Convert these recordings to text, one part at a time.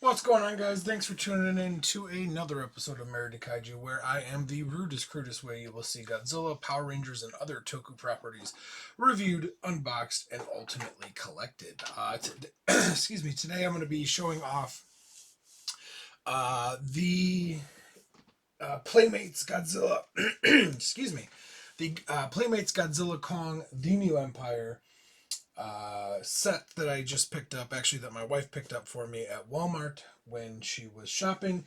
What's going on, guys? Thanks for tuning in to another episode of Married to Kaiju, where I am the rudest, crudest way you will see Godzilla, Power Rangers, and other Toku properties reviewed, unboxed, and ultimately collected. Excuse me. Today, I'm going to be showing off the Playmates Godzilla. Excuse me. The Playmates Godzilla Kong: The New Empire set that I just picked up, actually, that my wife picked up for me at Walmart when she was shopping.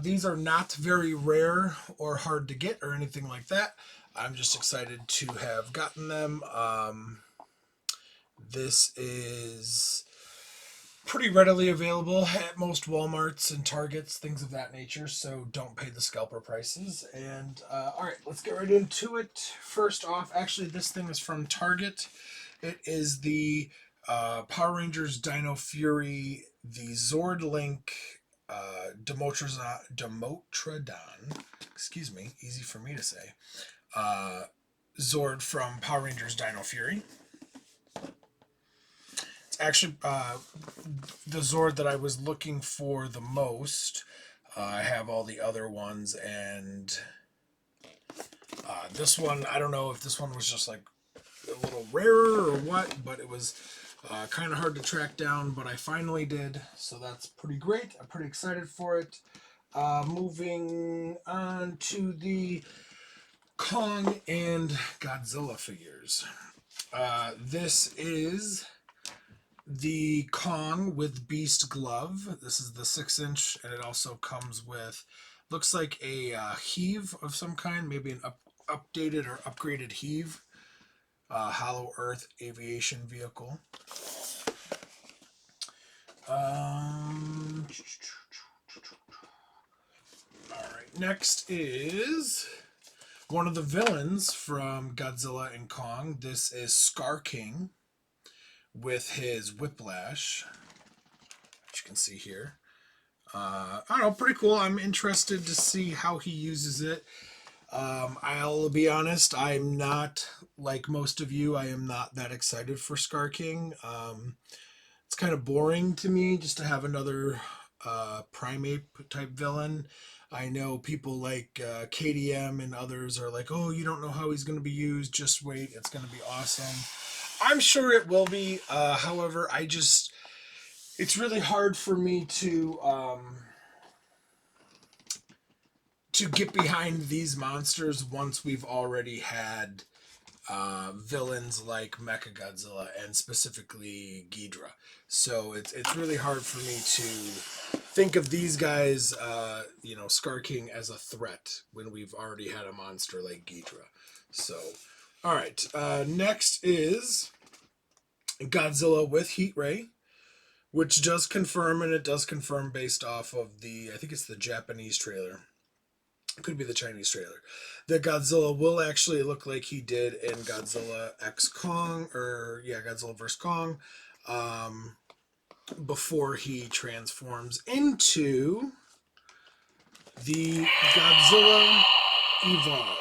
These are not very rare or hard to get or anything like that. I'm just excited to have gotten them. This is pretty readily available at most Walmarts and Targets, things of that nature, so don't pay the scalper prices. And alright, let's get right into it. First off, actually, this thing is from Target. It is the Power Rangers Dino Fury, the Zord Link Demotrodon, excuse me, easy for me to say, Zord from Power Rangers Dino Fury. It's actually the Zord that I was looking for the most. I have all the other ones, and this one, I don't know if this one was just like a little rarer or what, but it was kind of hard to track down, but I finally did, so that's pretty great. I'm pretty excited for it. Moving on to the Kong and Godzilla figures. This is the Kong with Beast Glove. This is the 6-inch, and it also comes with, looks like a heave of some kind, maybe an updated or upgraded heave. Hollow Earth aviation vehicle. Alright, next is one of the villains from Godzilla and Kong. This is Scar King with his whiplash, which you can see here. I don't know, pretty cool. I'm interested to see how he uses it. I'll be honest, I'm not, like most of you, I am not that excited for Scar King. It's kind of boring to me just to have another primate type villain. I know people like KDM and others are like, oh, you don't know how he's going to be used, just wait, it's going to be awesome. I'm sure it will be. However, it's really hard for me to get behind these monsters once we've already had villains like Mechagodzilla and specifically Ghidorah. So it's really hard for me to think of these guys, Scar King as a threat when we've already had a monster like Ghidorah. So, all right. Next is Godzilla with Heat Ray, which does confirm, and it does confirm based off of I think it's the Japanese trailer. Could be the Chinese trailer, that Godzilla will actually look like he did in Godzilla X Kong, or yeah, Godzilla vs. Kong, before he transforms into the Godzilla Evolved.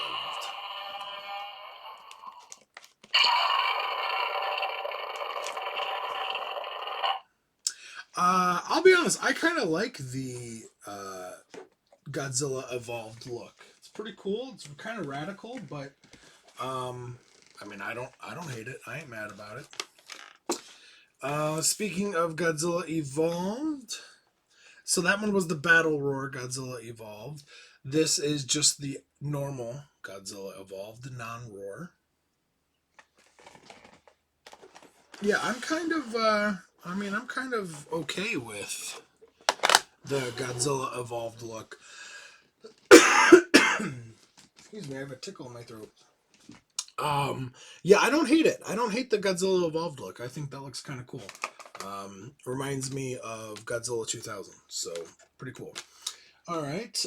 I'll be honest, I kind of like the Godzilla Evolved look. It's pretty cool. It's kind of radical, but I mean, I don't hate it. I ain't mad about it. Speaking of Godzilla Evolved, so that one was the Battle Roar Godzilla Evolved. This is just the normal Godzilla Evolved, the non-roar. Yeah, I'm kind of okay with the Godzilla Evolved look. Excuse me, I have a tickle in my throat. Yeah, I don't hate it. I don't hate the Godzilla Evolved look. I think that looks kind of cool. Reminds me of Godzilla 2000, so pretty cool. All right.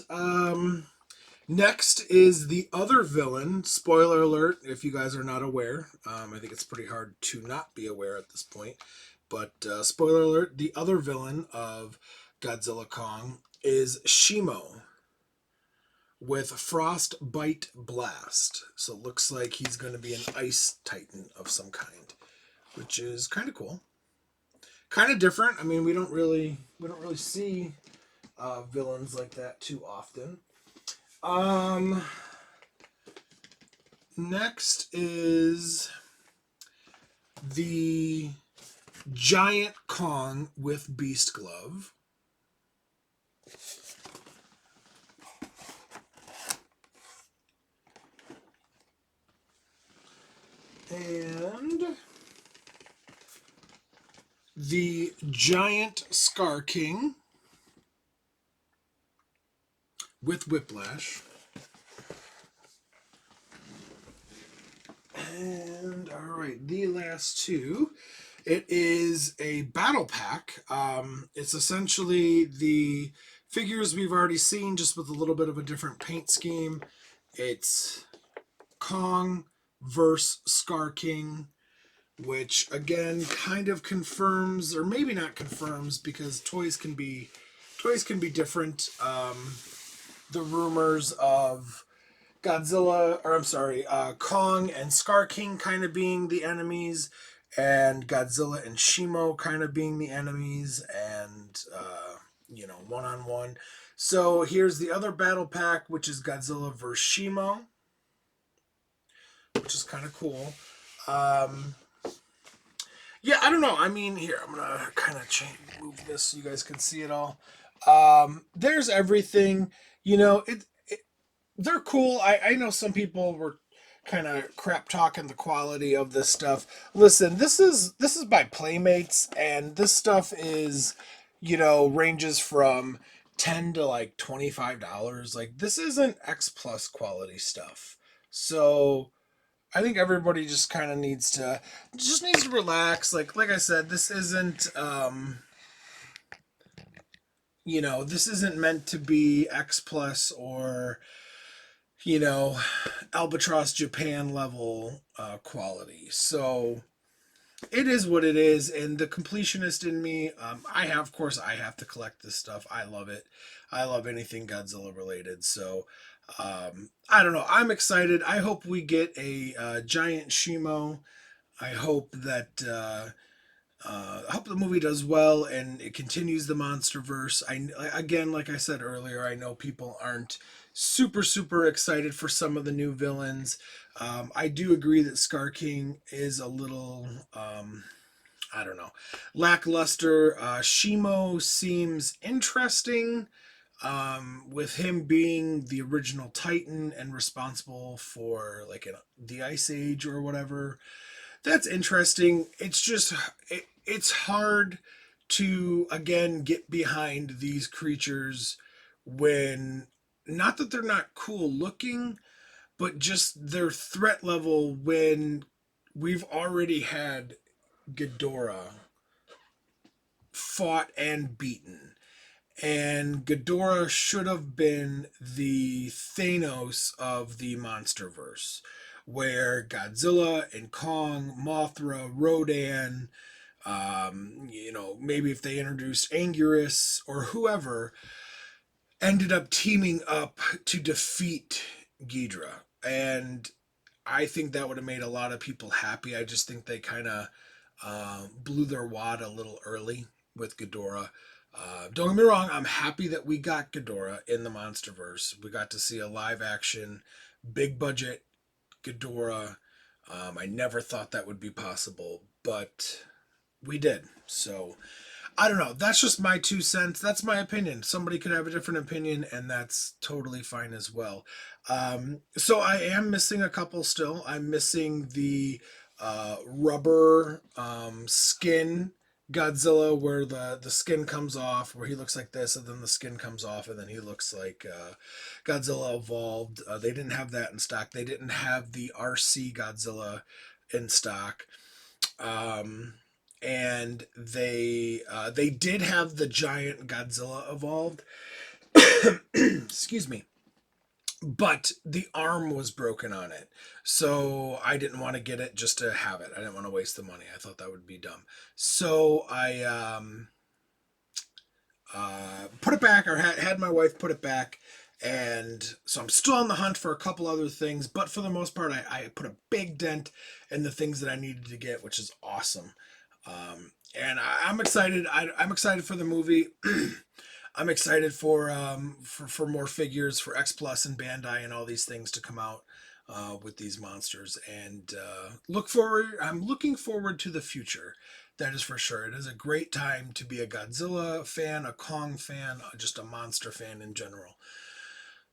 Next is the other villain. Spoiler alert, if you guys are not aware. I think it's pretty hard to not be aware at this point. But spoiler alert, the other villain of Godzilla Kong is Shimo with Frostbite Blast. So it looks like he's going to be an ice titan of some kind, which is kind of cool. kind of different. I mean, we don't really see villains like that too often. Um, Next is the Giant Kong with Beast Glove. And the Giant Scar King with Whiplash. And all right, the last two. It is a battle pack. It's essentially the figures we've already seen, just with a little bit of a different paint scheme. It's Kong versus Scar King, which again kind of confirms, or maybe not confirms, because toys can be different. The rumors of Kong and Scar King kind of being the enemies, and Godzilla and Shimo kind of being the enemies, and one on one. So here's the other battle pack, which is Godzilla versus Shimo, which is kind of cool. Um, yeah, I don't know. I mean, here I'm gonna kind of move this so you guys can see it all. There's everything. It they're cool. I know some people were kind of crap talking the quality of this stuff. Listen, this is by Playmates, and this stuff is, ranges from 10 to like $25. Like, this isn't X plus quality stuff. So I think everybody just needs to relax. Like I said, this isn't meant to be X plus or you know, Albatross Japan level quality. So it is what it is, and the completionist in me, of course, I have to collect this stuff. I love it. I love anything Godzilla related. So I don't know. I'm excited. I hope we get a giant Shimo. I hope that I hope the movie does well and it continues the MonsterVerse. Again, like I said earlier, I know people aren't super super excited for some of the new villains. I do agree that Scar King is a little, I don't know, lackluster. Shimo seems interesting. With him being the original Titan and responsible for the Ice Age or whatever, that's interesting. It's hard to again get behind these creatures when, not that they're not cool looking, but just their threat level when we've already had Ghidorah fought and beaten. And Ghidorah should have been the Thanos of the MonsterVerse, where Godzilla and Kong, Mothra, Rodan, maybe if they introduced Anguirus or whoever, ended up teaming up to defeat Ghidorah. And I think that would have made a lot of people happy. I just think they kind of blew their wad a little early with Ghidorah. Don't get me wrong, I'm happy that we got Ghidorah in the MonsterVerse. We got to see a live action, big budget Ghidorah. I never thought that would be possible, but we did. So I don't know. That's just my 2 cents. That's my opinion. Somebody could have a different opinion, and that's totally fine as well. So I am missing a couple still. I'm missing the rubber skin Godzilla, where the skin comes off, where he looks like this, and then the skin comes off, and then he looks like Godzilla evolved. They didn't have that in stock. They didn't have the RC Godzilla in stock. Um, and they did have the giant Godzilla evolved. Excuse me. But the arm was broken on it. So I didn't want to get it just to have it. I didn't want to waste the money. I thought that would be dumb. So I put it back, or had my wife put it back. And so I'm still on the hunt for a couple other things. But for the most part, I put a big dent in the things that I needed to get, which is awesome. And I'm excited. I'm excited for the movie. I'm excited for more figures for X Plus and Bandai and all these things to come out with these monsters, and look forward. I'm looking forward to the future. That is for sure. It is a great time to be a Godzilla fan, a Kong fan, just a monster fan in general.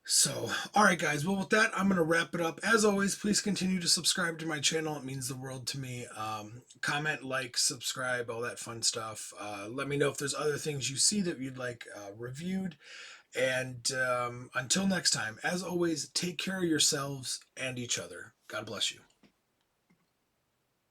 So, all right, guys. Well, with that, I'm going to wrap it up. As always, please continue to subscribe to my channel. It means the world to me. Comment, like, subscribe, all that fun stuff. Let me know if there's other things you see that you'd like reviewed. And until next time, as always, take care of yourselves and each other. God bless you.